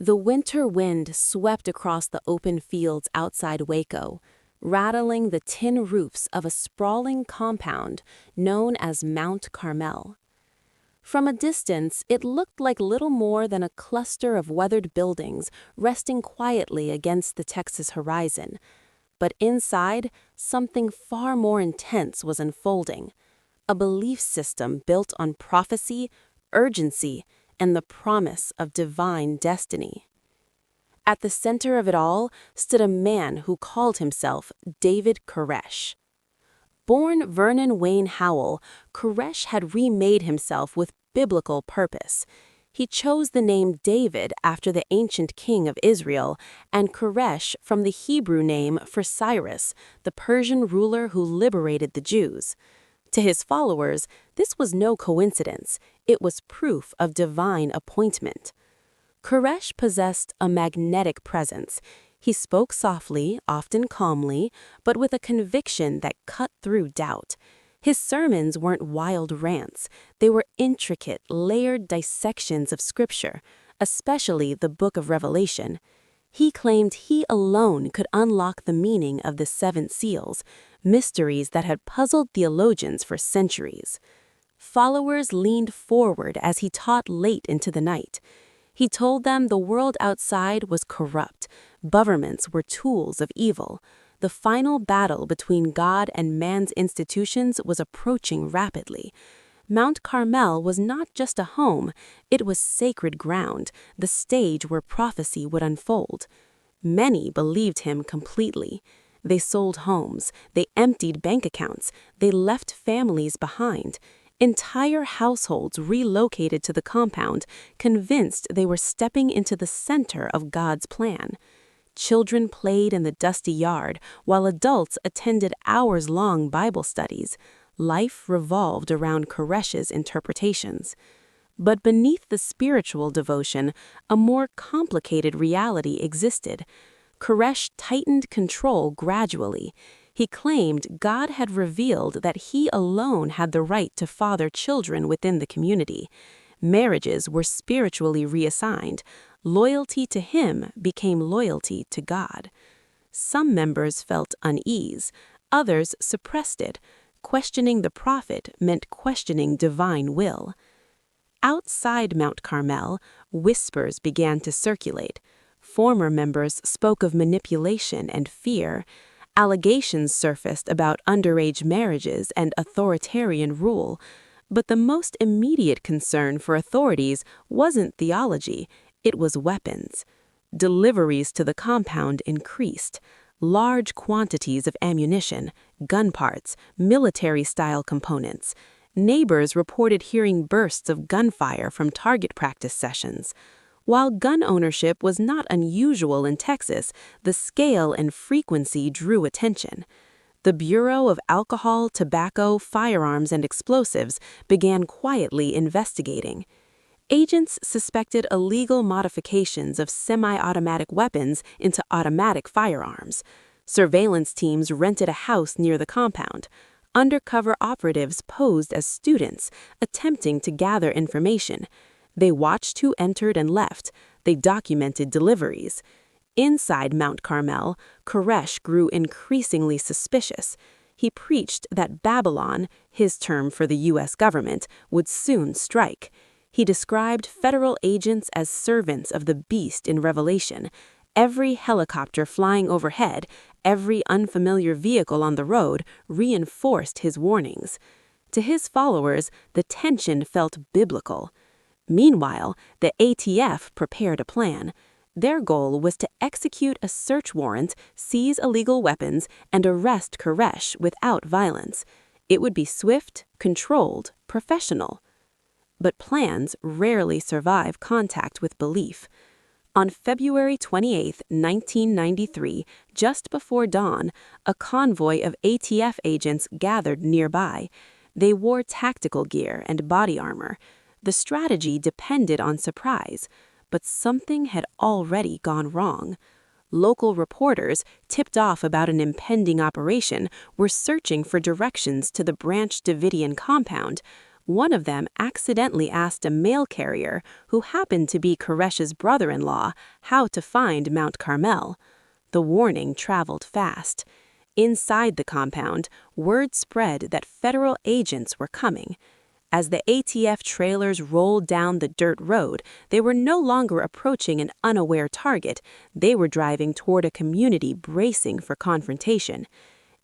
The winter wind swept across the open fields outside Waco, rattling the tin roofs of a sprawling compound known as Mount Carmel. From a distance, it looked like little more than a cluster of weathered buildings resting quietly against the Texas horizon. But inside, something far more intense was unfolding. A belief system built on prophecy, urgency, and the promise of divine destiny. At the center of it all stood a man who called himself David Koresh. Born Vernon Wayne Howell, Koresh had remade himself with biblical purpose. He chose the name David after the ancient king of Israel, and Koresh from the Hebrew name for Cyrus, the Persian ruler who liberated the Jews. To his followers, this was no coincidence. It was proof of divine appointment. Koresh possessed a magnetic presence. He spoke softly, often calmly, but with a conviction that cut through doubt. His sermons weren't wild rants. They were intricate, layered dissections of Scripture, especially the Book of Revelation. He claimed he alone could unlock the meaning of the seven seals, mysteries that had puzzled theologians for centuries. Followers leaned forward as he taught late into the night. He told them the world outside was corrupt, governments were tools of evil. The final battle between God and man's institutions was approaching rapidly. Mount Carmel was not just a home, it was sacred ground, the stage where prophecy would unfold. Many believed him completely. They sold homes, they emptied bank accounts, they left families behind. Entire households relocated to the compound, convinced they were stepping into the center of God's plan. Children played in the dusty yard, while adults attended hours-long Bible studies. Life revolved around Koresh's interpretations. But beneath the spiritual devotion, a more complicated reality existed. Koresh tightened control gradually. He claimed God had revealed that he alone had the right to father children within the community. Marriages were spiritually reassigned. Loyalty to him became loyalty to God. Some members felt unease. Others suppressed it. Questioning the prophet meant questioning divine will. Outside Mount Carmel, whispers began to circulate. Former members spoke of manipulation and fear. Allegations surfaced about underage marriages and authoritarian rule. But the most immediate concern for authorities wasn't theology, it was weapons. Deliveries to the compound increased. Large quantities of ammunition, gun parts, military-style components. Neighbors reported hearing bursts of gunfire from target practice sessions. While gun ownership was not unusual in Texas, the scale and frequency drew attention. The Bureau of Alcohol, Tobacco, Firearms, and Explosives began quietly investigating. Agents suspected illegal modifications of semi-automatic weapons into automatic firearms. Surveillance teams rented a house near the compound. Undercover operatives posed as students, attempting to gather information. They watched who entered and left. They documented deliveries. Inside Mount Carmel, Koresh grew increasingly suspicious. He preached that Babylon, his term for the U.S. government, would soon strike. He described federal agents as servants of the beast in Revelation. Every helicopter flying overhead, every unfamiliar vehicle on the road reinforced his warnings. To his followers, the tension felt biblical. Meanwhile, the ATF prepared a plan. Their goal was to execute a search warrant, seize illegal weapons, and arrest Koresh without violence. It would be swift, controlled, professional. But plans rarely survive contact with belief. On February 28, 1993, just before dawn, a convoy of ATF agents gathered nearby. They wore tactical gear and body armor. The strategy depended on surprise, but something had already gone wrong. Local reporters, tipped off about an impending operation, were searching for directions to the Branch Davidian compound. One of them accidentally asked a mail carrier, who happened to be Koresh's brother-in-law, how to find Mount Carmel. The warning traveled fast. Inside the compound, word spread that federal agents were coming. As the ATF trailers rolled down the dirt road, they were no longer approaching an unaware target. They were driving toward a community bracing for confrontation.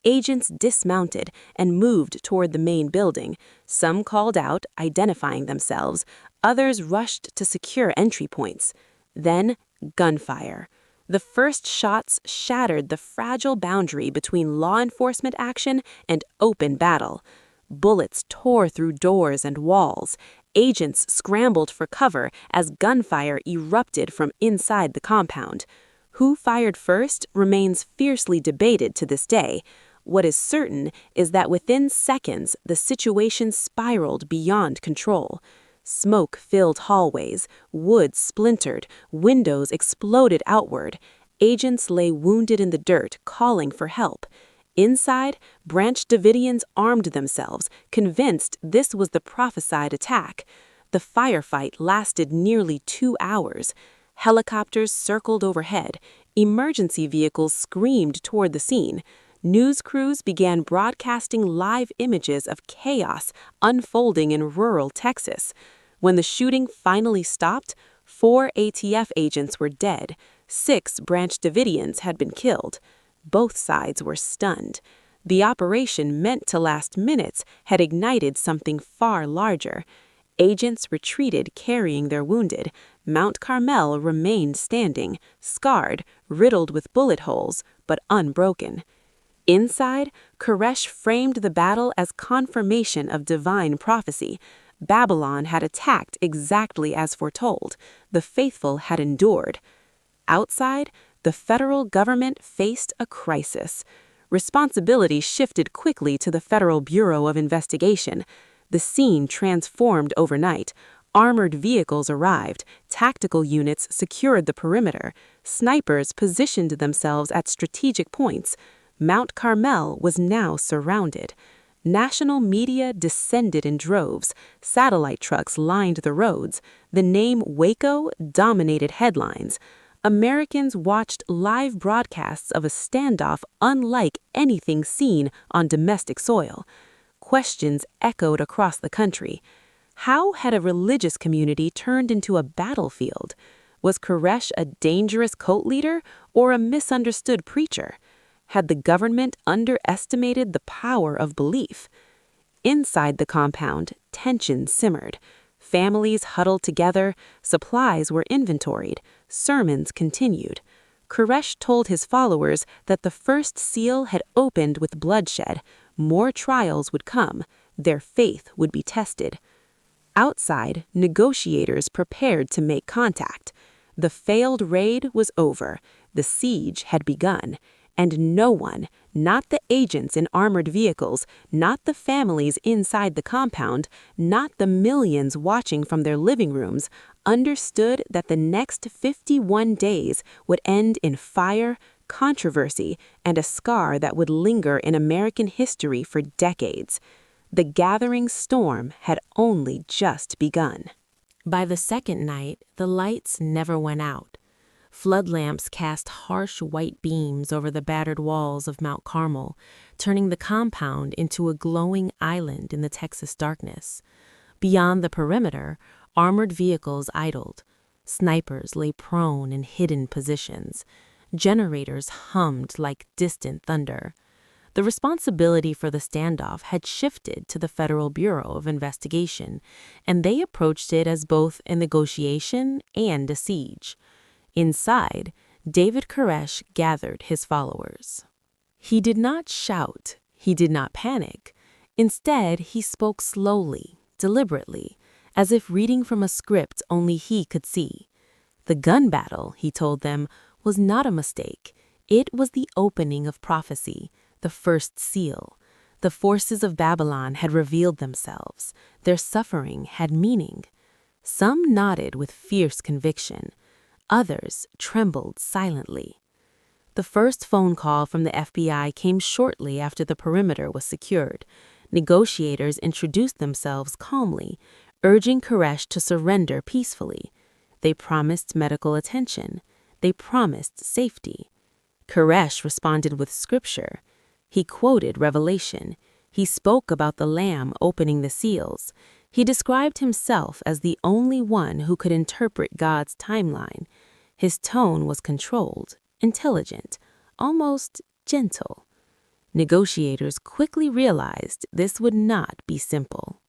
Agents dismounted and moved toward the main building. Some called out, identifying themselves. Others rushed to secure entry points. Then, gunfire. The first shots shattered the fragile boundary between law enforcement action and open battle. Bullets tore through doors and walls. Agents scrambled for cover as gunfire erupted from inside the compound. Who fired first remains fiercely debated to this day. What is certain is that within seconds, the situation spiraled beyond control. Smoke filled hallways, wood splintered, windows exploded outward. Agents lay wounded in the dirt, calling for help. Inside, Branch Davidians armed themselves, convinced this was the prophesied attack. The firefight lasted nearly 2 hours. Helicopters circled overhead. Emergency vehicles screamed toward the scene. News crews began broadcasting live images of chaos unfolding in rural Texas. When the shooting finally stopped, 4 ATF agents were dead. 6 Branch Davidians had been killed. Both sides were stunned. The operation, meant to last minutes, had ignited something far larger. Agents retreated carrying their wounded. Mount Carmel remained standing, scarred, riddled with bullet holes, but unbroken. Inside, Koresh framed the battle as confirmation of divine prophecy. Babylon had attacked exactly as foretold. The faithful had endured. Outside, the federal government faced a crisis. Responsibility shifted quickly to the Federal Bureau of Investigation. The scene transformed overnight. Armored vehicles arrived. Tactical units secured the perimeter. Snipers positioned themselves at strategic points. Mount Carmel was now surrounded. National media descended in droves. Satellite trucks lined the roads. The name Waco dominated headlines. Americans watched live broadcasts of a standoff unlike anything seen on domestic soil. Questions echoed across the country. How had a religious community turned into a battlefield? Was Koresh a dangerous cult leader or a misunderstood preacher? Had the government underestimated the power of belief? Inside the compound, tension simmered. Families huddled together, supplies were inventoried, sermons continued. Koresh told his followers that the first seal had opened with bloodshed. More trials would come. Their faith would be tested. Outside, negotiators prepared to make contact. The failed raid was over. The siege had begun. And no one, not the agents in armored vehicles, not the families inside the compound, not the millions watching from their living rooms, understood that the next 51 days would end in fire, controversy, and a scar that would linger in American history for decades. The gathering storm had only just begun. By the second night, the lights never went out. Flood lamps cast harsh white beams over the battered walls of Mount Carmel, turning the compound into a glowing island in the Texas darkness. Beyond the perimeter, armored vehicles idled. Snipers lay prone in hidden positions. Generators hummed like distant thunder. The responsibility for the standoff had shifted to the Federal Bureau of Investigation, and they approached it as both a negotiation and a siege. Inside, David Koresh gathered his followers. He did not shout. He did not panic. Instead, he spoke slowly, deliberately, as if reading from a script only he could see. The gun battle, he told them, was not a mistake. It was the opening of prophecy, the first seal. The forces of Babylon had revealed themselves. Their suffering had meaning. Some nodded with fierce conviction. Others trembled silently. The first phone call from the FBI came shortly after the perimeter was secured. negotiators introduced themselves calmly, urging Koresh to surrender peacefully. They promised medical attention. They promised safety. Koresh responded with scripture. He quoted Revelation. He spoke about the Lamb opening the seals. He described himself as the only one who could interpret God's timeline. His tone was controlled, intelligent, almost gentle. Negotiators quickly realized this would not be simple.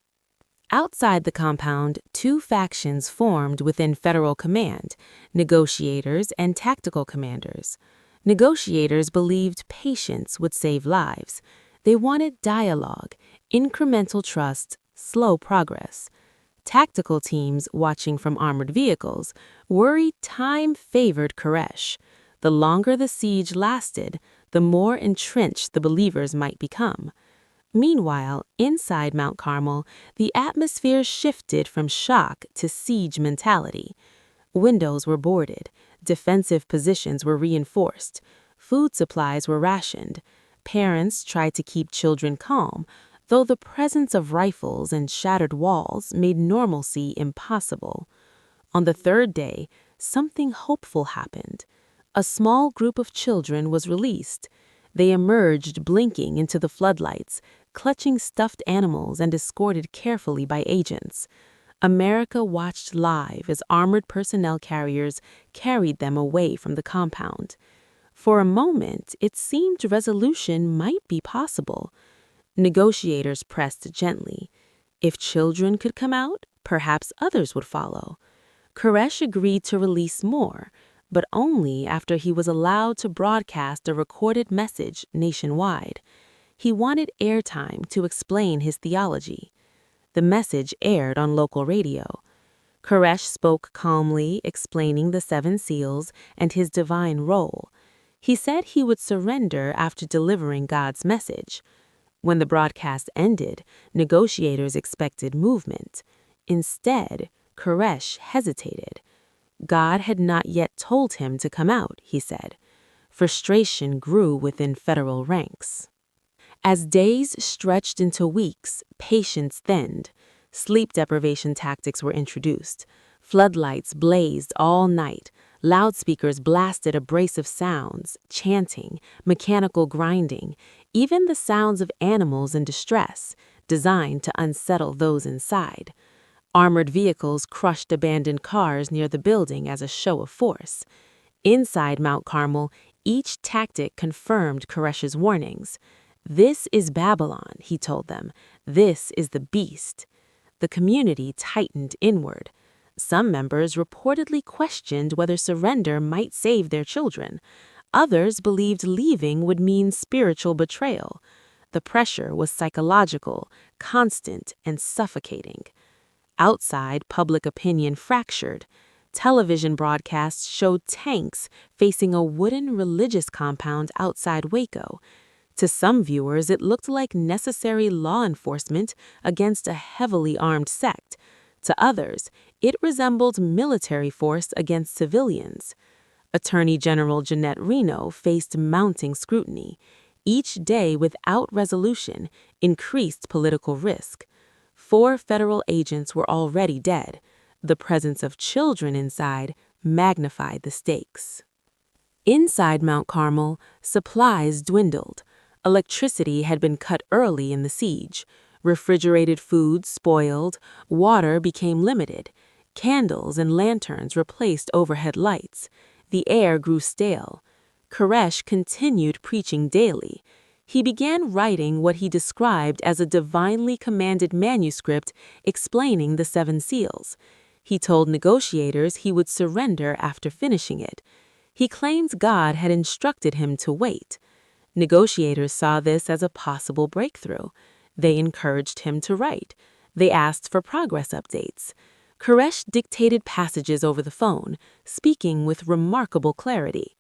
Outside the compound, two factions formed within federal command, negotiators and tactical commanders. Negotiators believed patience would save lives. They wanted dialogue, incremental trust, slow progress. Tactical teams watching from armored vehicles worried time favored Koresh. The longer the siege lasted, the more entrenched the believers might become. Meanwhile, inside Mount Carmel, the atmosphere shifted from shock to siege mentality. Windows were boarded, defensive positions were reinforced, food supplies were rationed. Parents tried to keep children calm, though the presence of rifles and shattered walls made normalcy impossible. On the third day, something hopeful happened. A small group of children was released. They emerged blinking into the floodlights, clutching stuffed animals and escorted carefully by agents. America watched live as armored personnel carriers carried them away from the compound. For a moment, it seemed resolution might be possible. Negotiators pressed gently. If children could come out, perhaps others would follow. Koresh agreed to release more, but only after he was allowed to broadcast a recorded message nationwide. He wanted airtime to explain his theology. The message aired on local radio. Koresh spoke calmly, explaining the 7 seals and his divine role. He said he would surrender after delivering God's message. When the broadcast ended, negotiators expected movement. Instead, Koresh hesitated. God had not yet told him to come out, he said. Frustration grew within federal ranks. As days stretched into weeks, patience thinned. Sleep deprivation tactics were introduced. Floodlights blazed all night. Loudspeakers blasted abrasive sounds, chanting, mechanical grinding, even the sounds of animals in distress, designed to unsettle those inside. Armored vehicles crushed abandoned cars near the building as a show of force. Inside Mount Carmel, each tactic confirmed Koresh's warnings. "This is Babylon," he told them. "This is the beast." The community tightened inward. Some members reportedly questioned whether surrender might save their children. Others believed leaving would mean spiritual betrayal. The pressure was psychological, constant, and suffocating. Outside, public opinion fractured. Television broadcasts showed tanks facing a wooden religious compound outside Waco. To some viewers, it looked like necessary law enforcement against a heavily armed sect. To others, it resembled military force against civilians. Attorney General Jeanette Reno faced mounting scrutiny. Each day without resolution increased political risk. 4 federal agents were already dead. The presence of children inside magnified the stakes. Inside Mount Carmel, supplies dwindled. Electricity had been cut early in the siege. Refrigerated food spoiled. Water became limited. Candles and lanterns replaced overhead lights. The air grew stale. Koresh continued preaching daily. He began writing what he described as a divinely commanded manuscript explaining the 7 seals. He told negotiators he would surrender after finishing it. He claims God had instructed him to wait. Negotiators saw this as a possible breakthrough. They encouraged him to write. They asked for progress updates. Koresh dictated passages over the phone, speaking with remarkable clarity.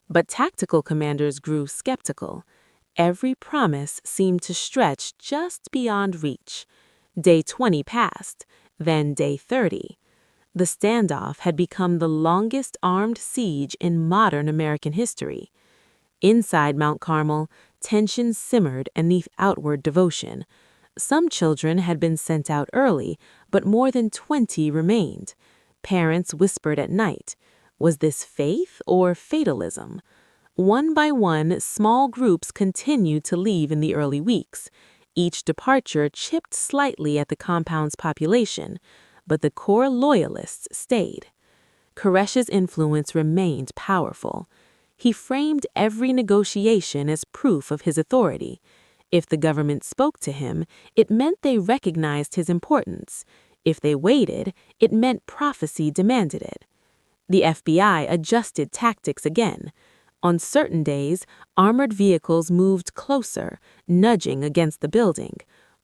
But tactical commanders grew skeptical. Every promise seemed to stretch just beyond reach. Day 20 passed, then day 30. The standoff had become the longest armed siege in modern American history. Inside Mount Carmel, tension simmered beneath outward devotion. Some children had been sent out early, but more than 20 remained. Parents whispered at night. Was this faith or fatalism? One by one, small groups continued to leave in the early weeks. Each departure chipped slightly at the compound's population, but the core loyalists stayed. Koresh's influence remained powerful. He framed every negotiation as proof of his authority. If the government spoke to him, it meant they recognized his importance. If they waited, it meant prophecy demanded it. The FBI adjusted tactics again. On certain days, armored vehicles moved closer, nudging against the building.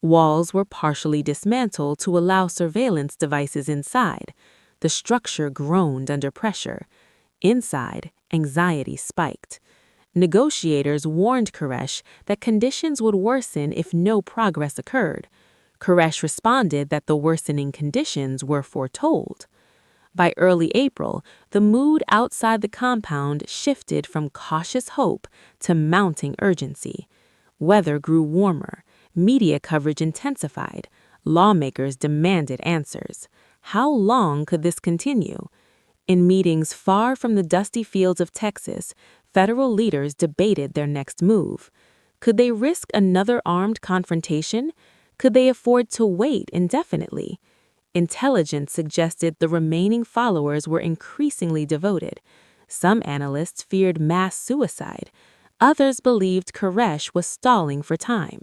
Walls were partially dismantled to allow surveillance devices inside. The structure groaned under pressure. Inside, anxiety spiked. Negotiators warned Koresh that conditions would worsen if no progress occurred. Koresh responded that the worsening conditions were foretold. By early April, the mood outside the compound shifted from cautious hope to mounting urgency. Weather grew warmer. Media coverage intensified. Lawmakers demanded answers. How long could this continue? In meetings far from the dusty fields of Texas, federal leaders debated their next move. Could they risk another armed confrontation? Could they afford to wait indefinitely? Intelligence suggested the remaining followers were increasingly devoted. Some analysts feared mass suicide. Others believed Koresh was stalling for time.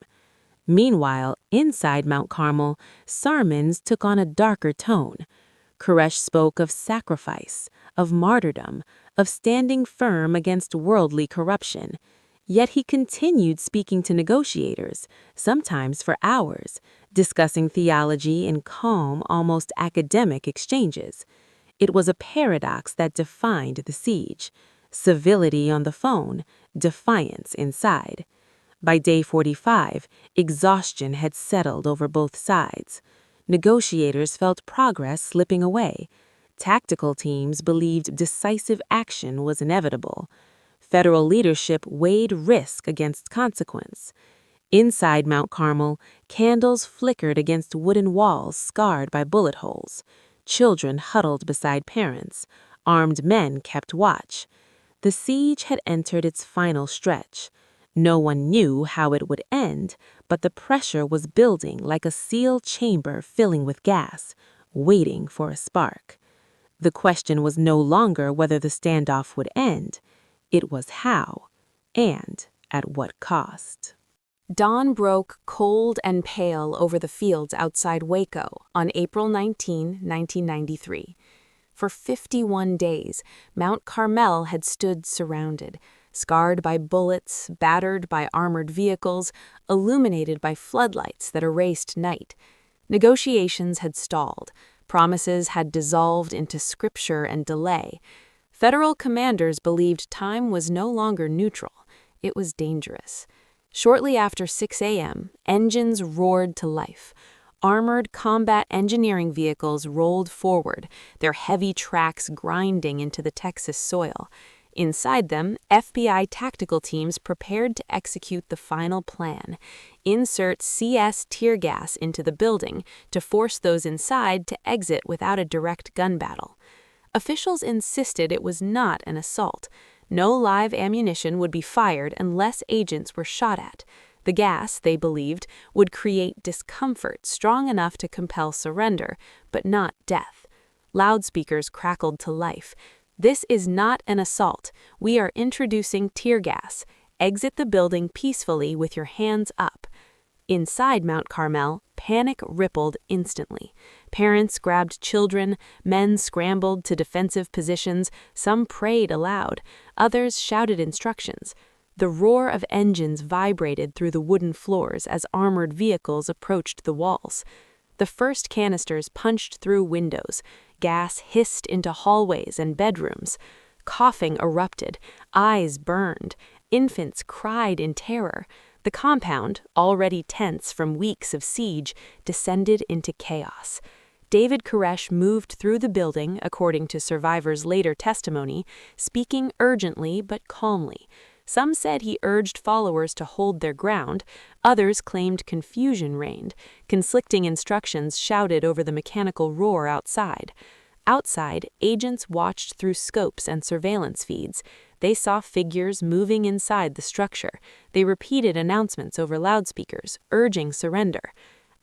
Meanwhile, inside Mount Carmel, sermons took on a darker tone. Koresh spoke of sacrifice, of martyrdom, of standing firm against worldly corruption. Yet he continued speaking to negotiators, sometimes for hours, discussing theology in calm, almost academic exchanges. It was a paradox that defined the siege: civility on the phone, defiance inside. By day 45, exhaustion had settled over both sides. Negotiators felt progress slipping away. Tactical teams believed decisive action was inevitable. Federal leadership weighed risk against consequence. Inside Mount Carmel, candles flickered against wooden walls scarred by bullet holes. Children huddled beside parents. Armed men kept watch. The siege had entered its final stretch. No one knew how it would end, but the pressure was building like a sealed chamber filling with gas, waiting for a spark. The question was no longer whether the standoff would end. It was how, and at what cost. Dawn broke cold and pale over the fields outside Waco on April 19, 1993. For 51 days, Mount Carmel had stood surrounded, scarred by bullets, battered by armored vehicles, illuminated by floodlights that erased night. Negotiations had stalled. Promises had dissolved into scripture and delay. Federal commanders believed time was no longer neutral. It was dangerous. Shortly after 6 a.m., engines roared to life. Armored combat engineering vehicles rolled forward, their heavy tracks grinding into the Texas soil. Inside them, FBI tactical teams prepared to execute the final plan: insert CS tear gas into the building to force those inside to exit without a direct gun battle. Officials insisted it was not an assault. No live ammunition would be fired unless agents were shot at. The gas, they believed, would create discomfort strong enough to compel surrender, but not death. Loudspeakers crackled to life. "This is not an assault. We are introducing tear gas. Exit the building peacefully with your hands up." Inside Mount Carmel, panic rippled instantly. Parents grabbed children, men scrambled to defensive positions, some prayed aloud, others shouted instructions. The roar of engines vibrated through the wooden floors as armored vehicles approached the walls. The first canisters punched through windows. Gas hissed into hallways and bedrooms. Coughing erupted. Eyes burned. Infants cried in terror. The compound, already tense from weeks of siege, descended into chaos. David Koresh moved through the building, according to survivors' later testimony, speaking urgently but calmly. Some said he urged followers to hold their ground, others claimed confusion reigned, conflicting instructions shouted over the mechanical roar outside. Outside, agents watched through scopes and surveillance feeds. They saw figures moving inside the structure. They repeated announcements over loudspeakers, urging surrender.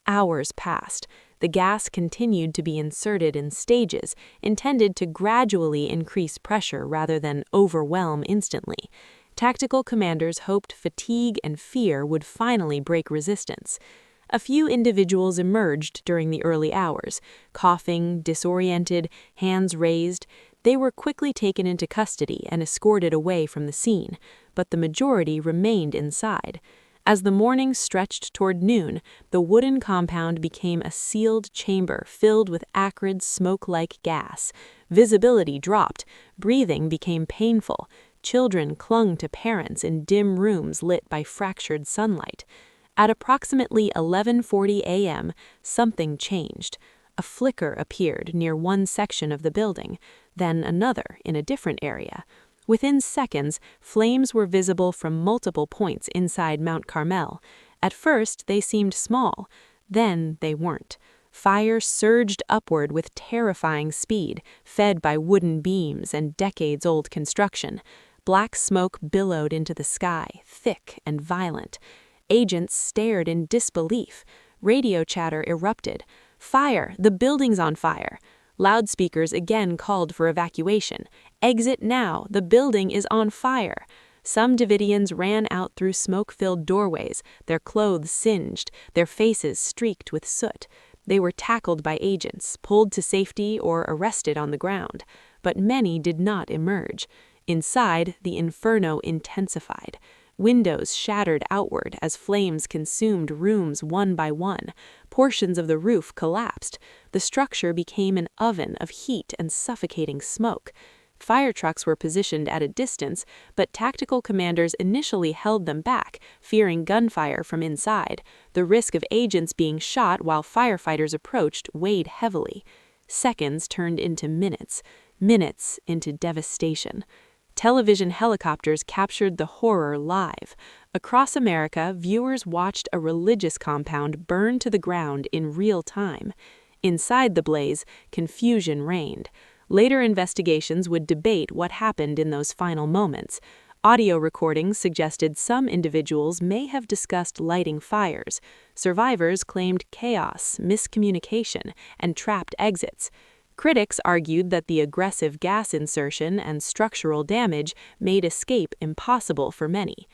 Hours passed. The gas continued to be inserted in stages, intended to gradually increase pressure rather than overwhelm instantly. Tactical commanders hoped fatigue and fear would finally break resistance. A few individuals emerged during the early hours, coughing, disoriented, hands raised. They were quickly taken into custody and escorted away from the scene, but the majority remained inside. As the morning stretched toward noon, the wooden compound became a sealed chamber filled with acrid, smoke-like gas. Visibility dropped, breathing became painful. Children clung to parents in dim rooms lit by fractured sunlight. At approximately 11:40 a.m., something changed. A flicker appeared near one section of the building, then another in a different area. Within seconds, flames were visible from multiple points inside Mount Carmel. At first, they seemed small. Then they weren't. Fire surged upward with terrifying speed, fed by wooden beams and decades-old construction. Black smoke billowed into the sky, thick and violent. Agents stared in disbelief. Radio chatter erupted. "Fire! The building's on fire!" Loudspeakers again called for evacuation. "Exit now! The building is on fire!" Some Davidians ran out through smoke-filled doorways, their clothes singed, their faces streaked with soot. They were tackled by agents, pulled to safety, or arrested on the ground. But many did not emerge. Inside, the inferno intensified. Windows shattered outward as flames consumed rooms one by one. Portions of the roof collapsed. The structure became an oven of heat and suffocating smoke. Fire trucks were positioned at a distance, but tactical commanders initially held them back, fearing gunfire from inside. The risk of agents being shot while firefighters approached weighed heavily. Seconds turned into minutes, minutes into devastation. Television helicopters captured the horror live. Across America, viewers watched a religious compound burn to the ground in real time. Inside the blaze, confusion reigned. Later investigations would debate what happened in those final moments. Audio recordings suggested some individuals may have discussed lighting fires. Survivors claimed chaos, miscommunication, and trapped exits. Critics argued that the aggressive gas insertion and structural damage made escape impossible for many.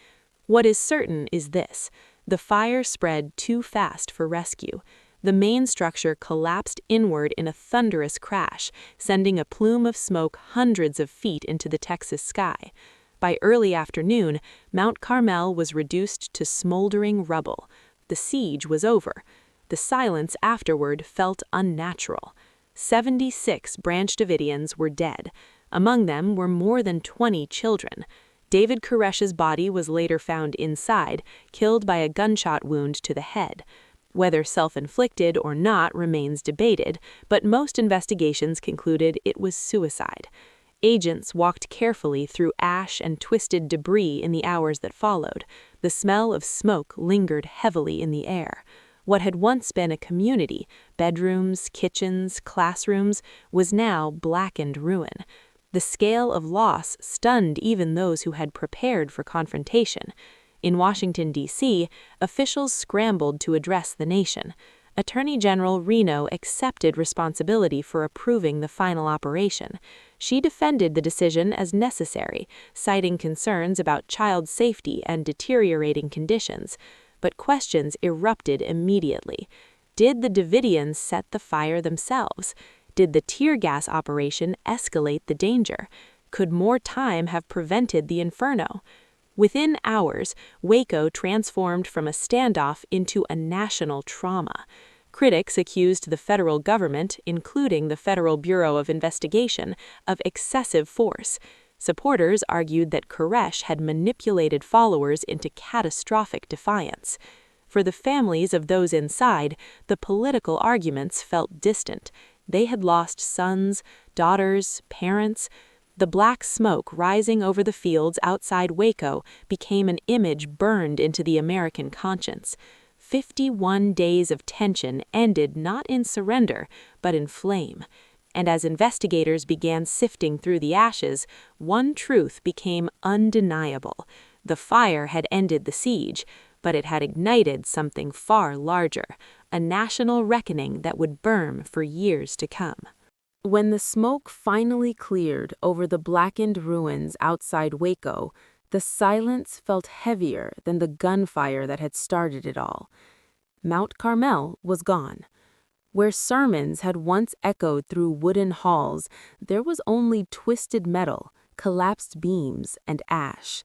What is certain is this: the fire spread too fast for rescue. The main structure collapsed inward in a thunderous crash, sending a plume of smoke hundreds of feet into the Texas sky. By early afternoon, Mount Carmel was reduced to smoldering rubble. The siege was over. The silence afterward felt unnatural. 76 Branch Davidians were dead. Among them were more than 20 children. David Koresh's body was later found inside, killed by a gunshot wound to the head. Whether self-inflicted or not remains debated, but most investigations concluded it was suicide. Agents walked carefully through ash and twisted debris in the hours that followed. The smell of smoke lingered heavily in the air. What had once been a community, bedrooms, kitchens, classrooms, was now blackened ruin. The scale of loss stunned even those who had prepared for confrontation. In Washington, D.C., officials scrambled to address the nation. Attorney General Reno accepted responsibility for approving the final operation. She defended the decision as necessary, citing concerns about child safety and deteriorating conditions. But questions erupted immediately. Did the Davidians set the fire themselves? Did the tear gas operation escalate the danger? Could more time have prevented the inferno? Within hours, Waco transformed from a standoff into a national trauma. Critics accused the federal government, including the Federal Bureau of Investigation, of excessive force. Supporters argued that Koresh had manipulated followers into catastrophic defiance. For the families of those inside, the political arguments felt distant. They had lost sons, daughters, parents. The black smoke rising over the fields outside Waco became an image burned into the American conscience. 51 days of tension ended not in surrender, but in flame. And as investigators began sifting through the ashes, one truth became undeniable. The fire had ended the siege, but it had ignited something far larger, a national reckoning that would burn for years to come. When the smoke finally cleared over the blackened ruins outside Waco, the silence felt heavier than the gunfire that had started it all. Mount Carmel was gone. Where sermons had once echoed through wooden halls, there was only twisted metal, collapsed beams, and ash.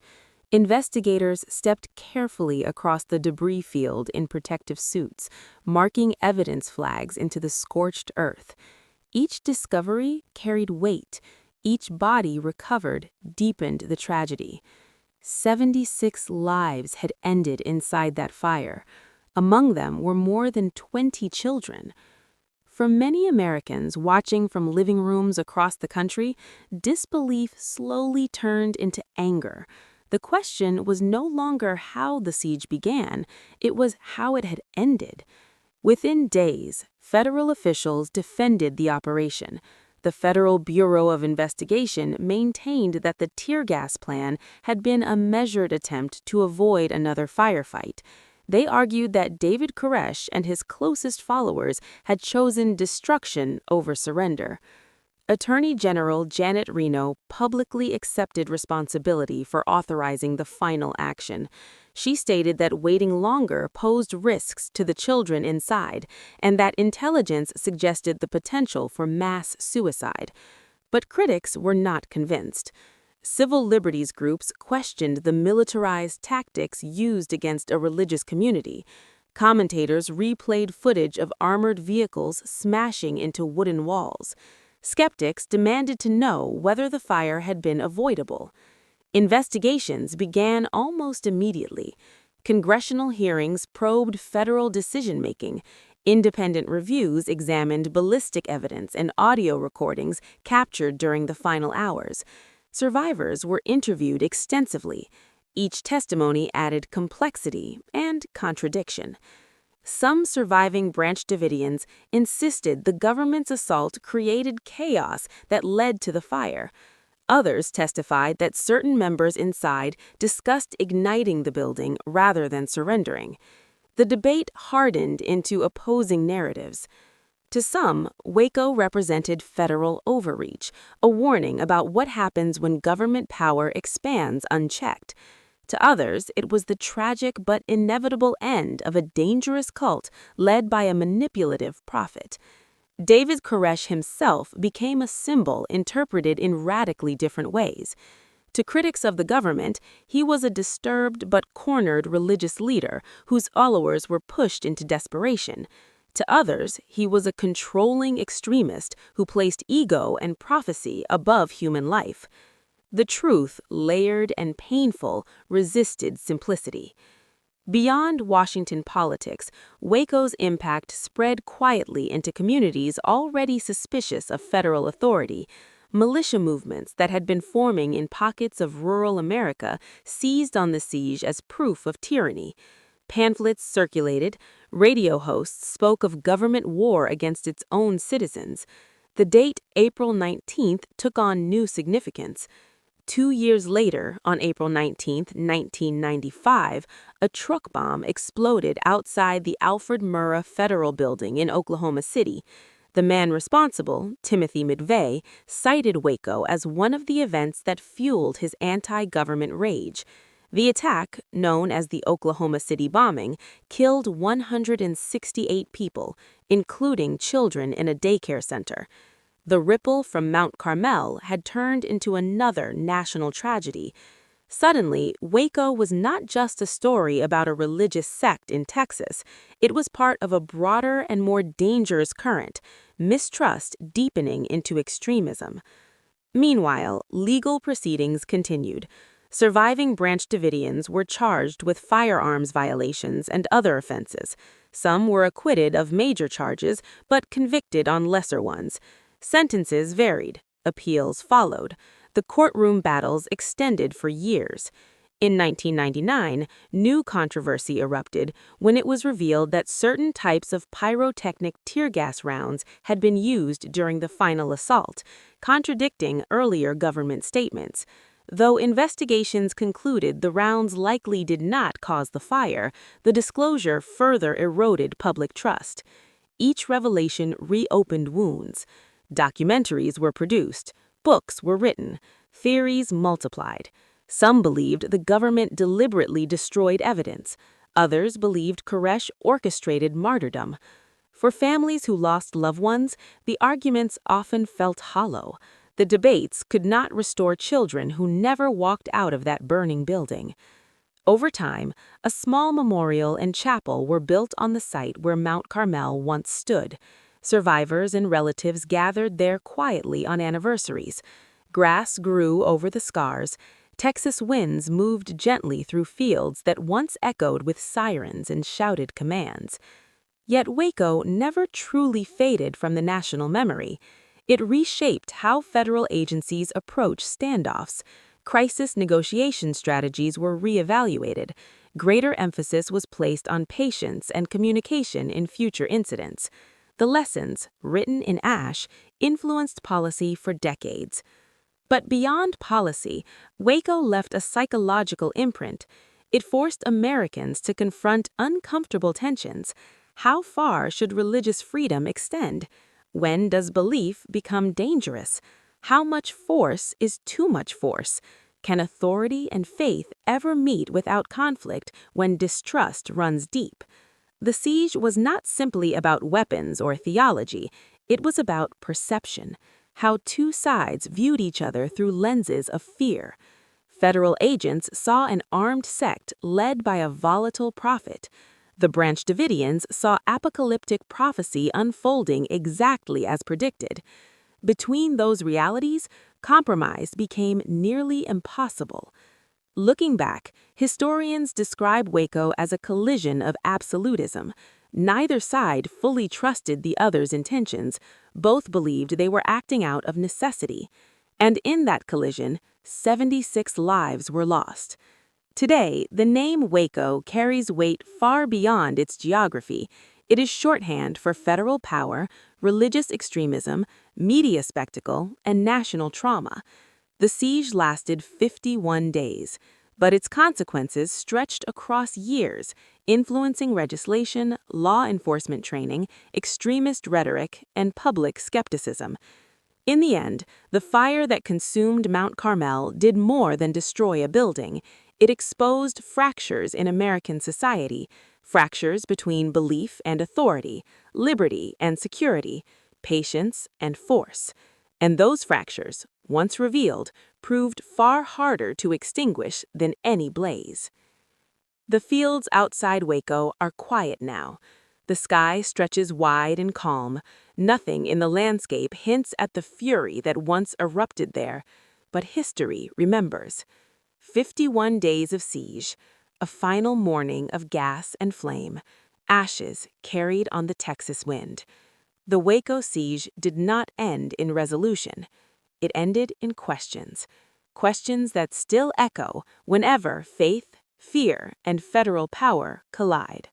Investigators stepped carefully across the debris field in protective suits, marking evidence flags into the scorched earth. Each discovery carried weight. Each body recovered deepened the tragedy. 76 lives had ended inside that fire. Among them were more than 20 children. For many Americans watching from living rooms across the country, disbelief slowly turned into anger. The question was no longer how the siege began, it was how it had ended. Within days, federal officials defended the operation. The Federal Bureau of Investigation maintained that the tear gas plan had been a measured attempt to avoid another firefight. They argued that David Koresh and his closest followers had chosen destruction over surrender. Attorney General Janet Reno publicly accepted responsibility for authorizing the final action. She stated that waiting longer posed risks to the children inside, and that intelligence suggested the potential for mass suicide. But critics were not convinced. Civil liberties groups questioned the militarized tactics used against a religious community. Commentators replayed footage of armored vehicles smashing into wooden walls. Skeptics demanded to know whether the fire had been avoidable. Investigations began almost immediately. Congressional hearings probed federal decision-making. Independent reviews examined ballistic evidence and audio recordings captured during the final hours. Survivors were interviewed extensively. Each testimony added complexity and contradiction. Some surviving Branch Davidians insisted the government's assault created chaos that led to the fire. Others testified that certain members inside discussed igniting the building rather than surrendering. The debate hardened into opposing narratives. To some, Waco represented federal overreach, a warning about what happens when government power expands unchecked. To others, it was the tragic but inevitable end of a dangerous cult led by a manipulative prophet. David Koresh himself became a symbol interpreted in radically different ways. To critics of the government, he was a disturbed but cornered religious leader whose followers were pushed into desperation. To others, he was a controlling extremist who placed ego and prophecy above human life. The truth, layered and painful, resisted simplicity. Beyond Washington politics, Waco's impact spread quietly into communities already suspicious of federal authority. Militia movements that had been forming in pockets of rural America seized on the siege as proof of tyranny. Pamphlets circulated, radio hosts spoke of government war against its own citizens. The date April 19th took on new significance. 2 years later, on April 19, 1995, a truck bomb exploded outside the Alfred Murrah Federal Building in Oklahoma City. The man responsible, Timothy McVeigh, cited Waco as one of the events that fueled his anti-government rage. The attack, known as the Oklahoma City bombing, killed 168 people, including children in a daycare center. The ripple from Mount Carmel had turned into another national tragedy. Suddenly, Waco was not just a story about a religious sect in Texas. It was part of a broader and more dangerous current, mistrust deepening into extremism. Meanwhile, legal proceedings continued. Surviving Branch Davidians were charged with firearms violations and other offenses. Some were acquitted of major charges, but convicted on lesser ones. Sentences varied. Appeals followed. The courtroom battles extended for years. In 1999, new controversy erupted when it was revealed that certain types of pyrotechnic tear gas rounds had been used during the final assault, contradicting earlier government statements. Though investigations concluded the rounds likely did not cause the fire, the disclosure further eroded public trust. Each revelation reopened wounds. Documentaries were produced, books were written, theories multiplied. Some believed the government deliberately destroyed evidence. Others believed Koresh orchestrated martyrdom. For families who lost loved ones, the arguments often felt hollow. The debates could not restore children who never walked out of that burning building. Over time, a small memorial and chapel were built on the site where Mount Carmel once stood. Survivors and relatives gathered there quietly on anniversaries. Grass grew over the scars. Texas winds moved gently through fields that once echoed with sirens and shouted commands. Yet Waco never truly faded from the national memory. It reshaped how federal agencies approach standoffs. Crisis negotiation strategies were reevaluated. Greater emphasis was placed on patience and communication in future incidents. The lessons, written in ash, influenced policy for decades. But beyond policy, Waco left a psychological imprint. It forced Americans to confront uncomfortable tensions. How far should religious freedom extend? When does belief become dangerous? How much force is too much force? Can authority and faith ever meet without conflict when distrust runs deep? The siege was not simply about weapons or theology, it was about perception, how two sides viewed each other through lenses of fear. Federal agents saw an armed sect led by a volatile prophet. The Branch Davidians saw apocalyptic prophecy unfolding exactly as predicted. Between those realities, compromise became nearly impossible. Looking back, historians describe Waco as a collision of absolutism. Neither side fully trusted the other's intentions. Both believed they were acting out of necessity. And in that collision, 76 lives were lost. Today, the name Waco carries weight far beyond its geography. It is shorthand for federal power, religious extremism, media spectacle, and national trauma. The siege lasted 51 days, but its consequences stretched across years, influencing legislation, law enforcement training, extremist rhetoric, and public skepticism. In the end, the fire that consumed Mount Carmel did more than destroy a building. It exposed fractures in American society, fractures between belief and authority, liberty and security, patience and force. And those fractures, once revealed, proved far harder to extinguish than any blaze. The fields outside Waco are quiet now. The sky stretches wide and calm. Nothing in the landscape hints at the fury that once erupted there, but history remembers. 51 days of siege, a final morning of gas and flame, ashes carried on the Texas wind. The Waco siege did not end in resolution. It ended in questions. Questions that still echo whenever faith, fear, and federal power collide.